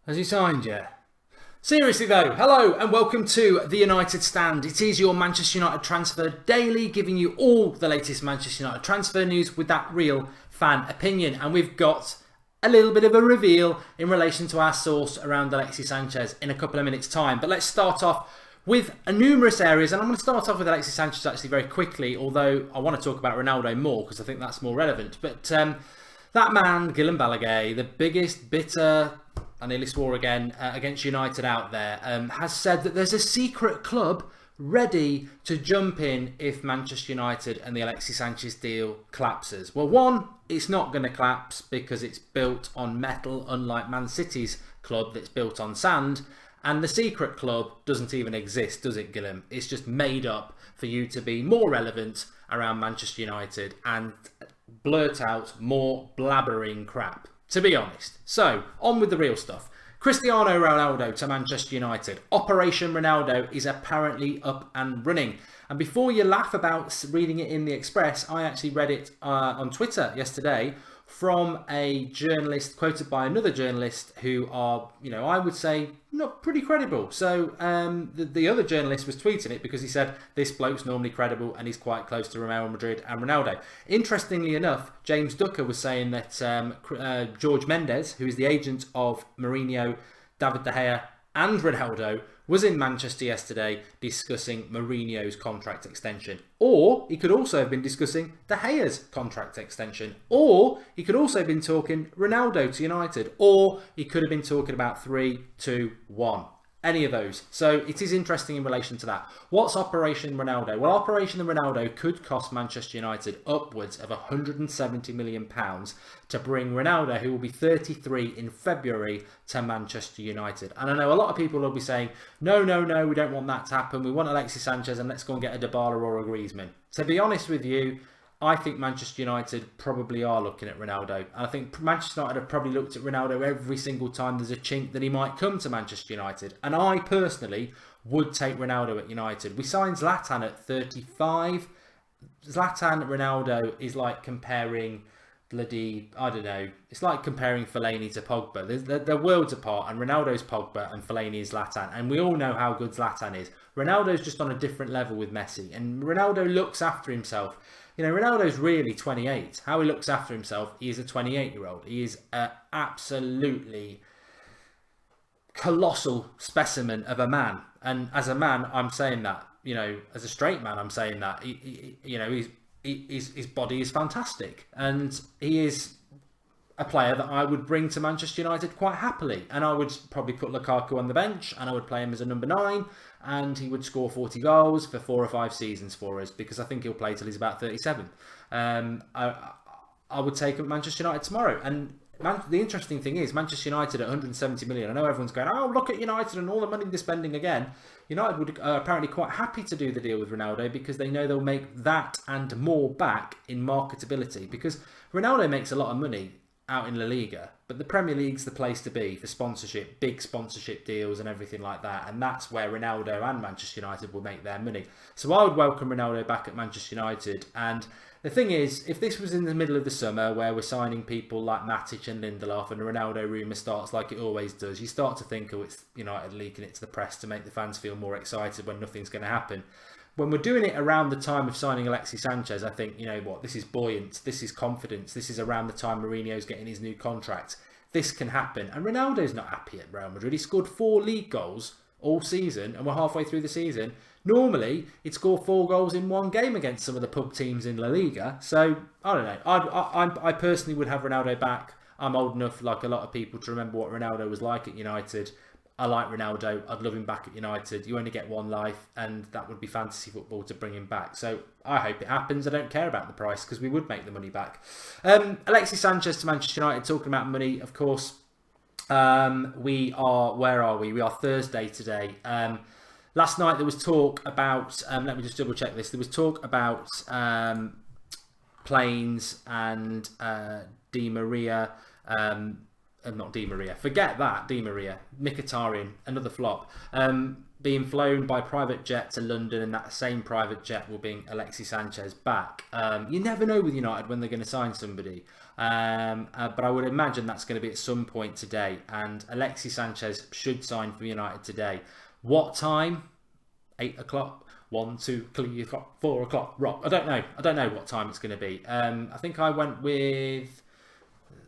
Has he signed yet? Seriously though, hello and welcome to The United Stand. It is your Manchester United Transfer Daily, giving you all the latest Manchester United transfer news with that real fan opinion. And we've got a little bit of a reveal in relation to our source around Alexis Sanchez in a couple of minutes' time. But let's start off with numerous areas, and I'm going to start off with Alexis Sanchez actually very quickly, although I want to talk about Ronaldo more because I think that's more relevant. But that man, Guillem Balaguer, the biggest bitter, I nearly swore again, against United out there, has said that there's a secret club ready to jump in if Manchester United and the Alexis Sanchez deal collapses. Well, one, it's not going to collapse because it's built on metal, unlike Man City's club that's built on sand. And the secret club doesn't even exist, does it, Guillem? It's just made up for you to be more relevant around Manchester United and blurt out more blabbering crap, to be honest. So, on with the real stuff. Cristiano Ronaldo to Manchester United. Operation Ronaldo is apparently up and running. And before you laugh about reading it in the Express, I actually read it on Twitter yesterday from a journalist, quoted by another journalist who are, I would say, not pretty credible. So the other journalist was tweeting it because he said, this bloke's normally credible and he's quite close to Real Madrid and Ronaldo. Interestingly enough, James Ducker was saying that George Mendes, who is the agent of Mourinho, David De Gea and Ronaldo, was in Manchester yesterday discussing Mourinho's contract extension. Or he could also have been discussing De Gea's contract extension. Or he could also have been talking Ronaldo to United. Or he could have been talking about 3, 2, 1. Any of those. So it is interesting in relation to that. What's Operation Ronaldo? Well, Operation Ronaldo could cost Manchester United upwards of £170 million to bring Ronaldo, who will be 33 in February, to Manchester United. And I know a lot of people will be saying, no, we don't want that to happen. We want Alexis Sanchez and let's go and get a Dybala or a Griezmann. To be honest with you, I think Manchester United probably are looking at Ronaldo. And I think Manchester United have probably looked at Ronaldo every single time there's a chink that he might come to Manchester United. And I personally would take Ronaldo at United. We signed Zlatan at 35. Zlatan Ronaldo is like comparing it's like comparing Fellaini to Pogba. They're worlds apart, and Ronaldo's Pogba and Fellaini is Zlatan. And we all know how good Zlatan is. Ronaldo's just on a different level with Messi. And Ronaldo looks after himself. Ronaldo's really 28. How he looks after himself, he is a 28-year-old. He is an absolutely colossal specimen of a man. And as a man, I'm saying that. As a straight man, I'm saying that. His body is fantastic. And he is a player that I would bring to Manchester United quite happily. And I would probably put Lukaku on the bench and I would play him as a number 9 and he would score 40 goals for 4 or 5 seasons for us because I think he'll play till he's about 37. I would take him at Manchester United tomorrow. And the interesting thing is Manchester United at 170 million. I know everyone's going, oh, look at United and all the money they're spending again. United would apparently quite happy to do the deal with Ronaldo because they know they'll make that and more back in marketability because Ronaldo makes a lot of money out in La Liga, but the Premier League's the place to be for sponsorship, big sponsorship deals and everything like that, and that's where Ronaldo and Manchester United will make their money. So I would welcome Ronaldo back at Manchester United. And the thing is, if this was in the middle of the summer where we're signing people like Matic and Lindelof and the Ronaldo rumour starts like it always does, you start to think, oh, it's United leaking it to the press to make the fans feel more excited when nothing's going to happen. When we're doing it around the time of signing Alexis Sanchez, I think, this is buoyant, this is confidence, this is around the time Mourinho's getting his new contract. This can happen. And Ronaldo's not happy at Real Madrid. He scored 4 league goals all season, and we're halfway through the season. Normally, he'd score 4 goals in one game against some of the pub teams in La Liga. So, I don't know. I personally would have Ronaldo back. I'm old enough, like a lot of people, to remember what Ronaldo was like at United. I like Ronaldo. I'd love him back at United. You only get one life, and that would be fantasy football to bring him back. So I hope it happens. I don't care about the price because we would make the money back. Alexis Sanchez to Manchester United, talking about money, of course. Where are we? We are Thursday today. Last night there was talk about, let me just double check this. There was talk about planes and Di Maria. Not Di Maria. Forget that, Di Maria. Mkhitaryan, another flop. being flown by private jet to London, and that same private jet will bring Alexis Sanchez back. You never know with United when they're going to sign somebody, but I would imagine that's going to be at some point today, and Alexis Sanchez should sign for United today. What time? 8 o'clock? 1, 2, 3 o'clock, 4 o'clock? Rock. I don't know. I don't know what time it's going to be. I think I went with...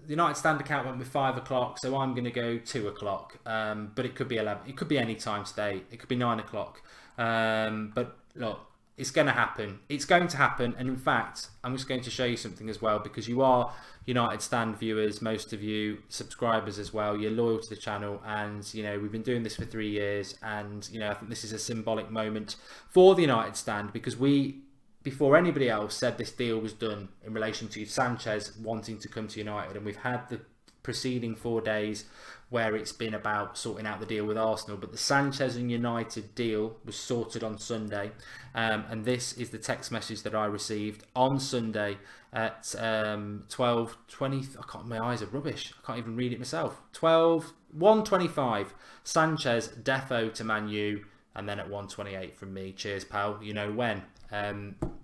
The United Stand account went with 5 o'clock, so I'm going to go 2 o'clock. But it could be 11. It could be any time today. It could be 9 o'clock. But look, it's going to happen. It's going to happen. And in fact, I'm just going to show you something as well, because you are United Stand viewers, most of you, subscribers as well. You're loyal to the channel, and you know we've been doing this for 3 years, and you know I think this is a symbolic moment for the United Stand, because we, before anybody else, said this deal was done in relation to Sanchez wanting to come to United, and we've had the preceding 4 days where it's been about sorting out the deal with Arsenal, but the Sanchez and United deal was sorted on Sunday, and this is the text message that I received on Sunday at 12:20. I can't. My eyes are rubbish. I can't even read it myself. 1:25. Sanchez defo to Man U, and then at 1:28 from me. Cheers, pal. You know when?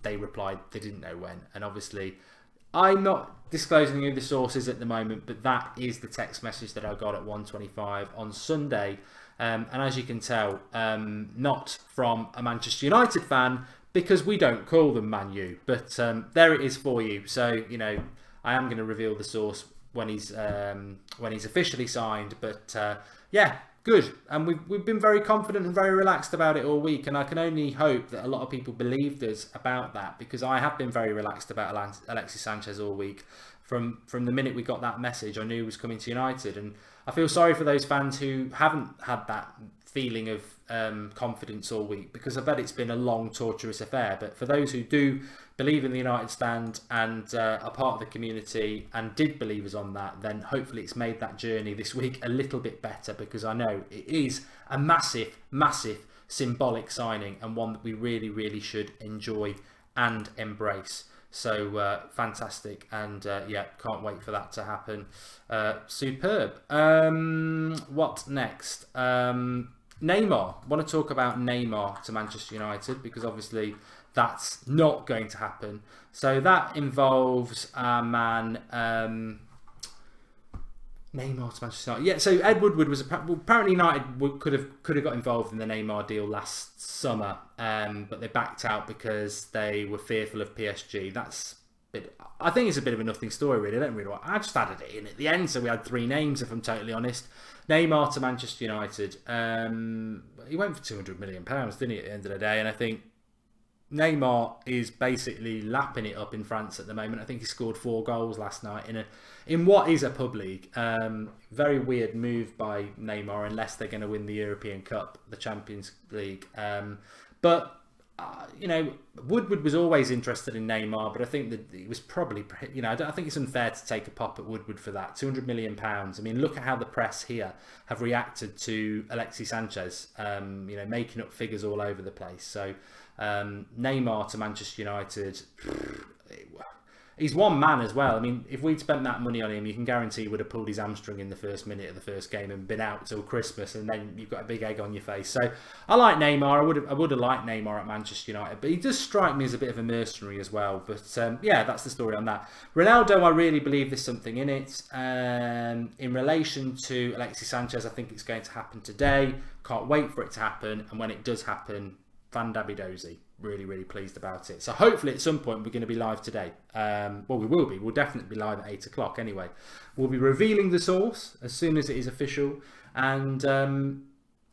They replied they didn't know when, and obviously I'm not disclosing who the source is at the moment, but that is the text message that I got at 1:25 on Sunday, and as you can tell, not from a Manchester United fan, because we don't call them Man U, but there it is for you. So you know I am going to reveal the source when he's officially signed, but yeah. Good, and we've been very confident and very relaxed about it all week, and I can only hope that a lot of people believed us about that, because I have been very relaxed about Alexis Sanchez all week. From the minute we got that message, I knew he was coming to United, and I feel sorry for those fans who haven't had that feeling of confidence all week, because I bet it's been a long, torturous affair. But for those who do believe in the United Stand and are part of the community and did believe us on that, then hopefully it's made that journey this week a little bit better, because I know it is a massive, massive symbolic signing, and one that we really, really should enjoy and embrace. So fantastic, and yeah, can't wait for that to happen. Superb. What next? Neymar. Want to talk about Neymar to Manchester United, because obviously that's not going to happen. So that involves our man Neymar to Manchester United. Yeah, so Ed Woodward was apparently United could have got involved in the Neymar deal last summer, but they backed out because they were fearful of PSG. I think it's a bit of a nothing story, really. I don't really I just added it in at the end, so we had 3 names, if I'm totally honest. Neymar to Manchester United. He went for £200 million, didn't he, at the end of the day? And I think Neymar is basically lapping it up in France at the moment. I think he scored 4 goals last night in what is a pub league. Very weird move by Neymar, unless they're going to win the European Cup, the Champions League. But you know, Woodward was always interested in Neymar, but I think that he was probably, you know, I think it's unfair to take a pop at Woodward for that. £200 million. I mean, look at how the press here have reacted to Alexis Sanchez, you know, making up figures all over the place. So Neymar to Manchester United, he's one man as well. I mean, if we'd spent that money on him, you can guarantee he would have pulled his hamstring in the first minute of the first game and been out till Christmas, and then you've got a big egg on your face. So I like Neymar. I would have liked Neymar at Manchester United, but he does strike me as a bit of a mercenary as well. But yeah, that's the story on that. Ronaldo, I really believe there's something in it. In relation to Alexis Sanchez, I think it's going to happen today. Can't wait for it to happen, and when it does happen, Fan-dabby-dozy. Really, really pleased about it. So hopefully at some point we're going to be live today. Well, we will be. We'll definitely be live at 8 o'clock anyway. We'll be revealing the source as soon as it is official. And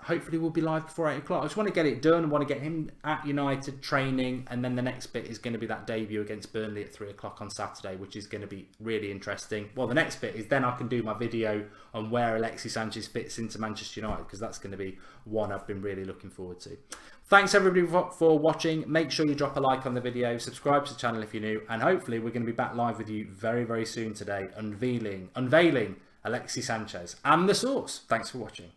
hopefully we'll be live before 8 o'clock. I just want to get it done. I want to get him at United training. And then the next bit is going to be that debut against Burnley at 3 o'clock on Saturday, which is going to be really interesting. Well, the next bit is then I can do my video on where Alexis Sanchez fits into Manchester United, because that's going to be one I've been really looking forward to. Thanks everybody for watching. Make sure you drop a like on the video, subscribe to the channel if you're new, and hopefully we're going to be back live with you very, very soon today, unveiling Alexis Sanchez and the source. Thanks for watching.